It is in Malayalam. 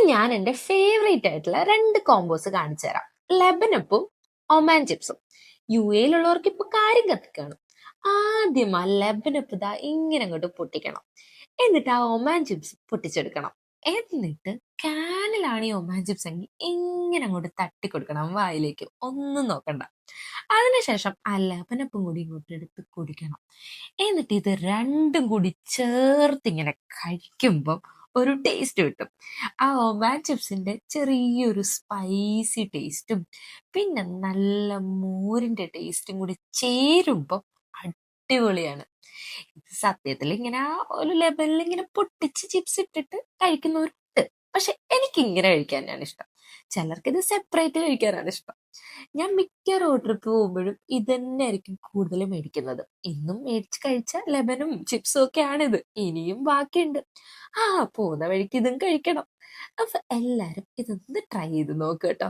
ഞാൻ എന്റെ ഫേവറേറ്റ് ആയിട്ടുള്ള രണ്ട് കോമ്പോസ് കാണിച്ചു തരാം. ലെബനപ്പും ഒമാൻ ചിപ്സും. യു എയിലുള്ളവർക്ക് ഇപ്പൊ കാര്യം കത്തിക്കാണ്. ആദ്യം ആ ലെബനപ്പ് ദാ ഇങ്ങനെ അങ്ങോട്ട് പൊട്ടിക്കണം. എന്നിട്ട് ആ ഒമാൻ ചിപ്സ് പൊട്ടിച്ചെടുക്കണം. എന്നിട്ട് കാനിലാണ് ഈ ഒമാൻ ചിപ്സ് എങ്കിൽ ഇങ്ങനെ അങ്ങോട്ട് തട്ടി കൊടുക്കണം വായിലേക്ക്, ഒന്നും നോക്കണ്ട. അതിനുശേഷം ആ ലെബനപ്പും കൂടി ഇങ്ങോട്ട് എടുത്ത് കുടിക്കണം. എന്നിട്ട് ഇത് രണ്ടും കൂടി ചേർത്ത് ഇങ്ങനെ കഴിക്കുമ്പം ഒരു ടേസ്റ്റ് കിട്ടും. ആ ഒമാൻ ചിപ്സിന്റെ ചെറിയൊരു സ്പൈസി ടേസ്റ്റും പിന്നെ നല്ല മോരിന്റെ ടേസ്റ്റും കൂടി ചേരുമ്പം അടിപൊളിയാണ്. ഇത് സത്യത്തിൽ ഇങ്ങനെ ആ ഒരു ലെവലിൽ ഇങ്ങനെ പൊട്ടിച്ച് ചിപ്സ് ഇട്ടിട്ട് കഴിക്കുന്നവരുണ്ട്. പക്ഷെ എനിക്ക് ഇങ്ങനെ കഴിക്കാനാണ് ഇഷ്ടം. ചിലർക്ക് ഇത് സെപ്പറേറ്റ് കഴിക്കാനാണ് ഇഷ്ടം. ഞാൻ മിക്ക റോഡ് ട്രിപ്പ് പോകുമ്പോഴും ഇതന്നെ ആയിരിക്കും കൂടുതൽ മേടിക്കുന്നത്. ഇന്നും മേടിച്ച് കഴിച്ച ലെമനും ചിപ്സും ഒക്കെയാണിത്. ഇനിയും ബാക്കിയുണ്ട്. ആ, പോകുന്ന വഴിക്ക് ഇതും കഴിക്കണം. അപ്പൊ എല്ലാരും ഇതൊന്ന് ട്രൈ ചെയ്ത് നോക്ക് കേട്ടോ.